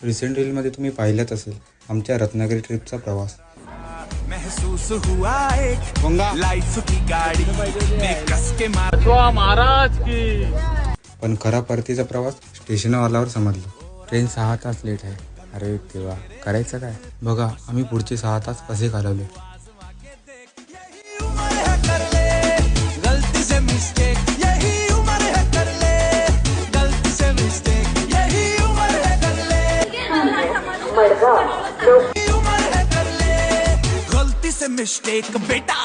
Recent रीलमध्ये तुम्ही पाहिलंच असेल आमच्या रत्नागिरी ट्रिपचा प्रवास. महसूस हुआ एक लाइफ की गाड़ी में कस के महाराज की. पण खरा परतीचा प्रवास स्टेशनवर आल्यावर समजलं. ट्रेन 6 तास लेट आहे. अरे तेव्हा करायचं काय? बघा आम्ही पुढचे 6 तास कसे घालवले. गलती से मिस्टेक यही उम्र है कर ले, गलती से मिस्टेक यही उम्र है कर ले, उम्र है कर ले, गलती से मिस्टेक बेटा.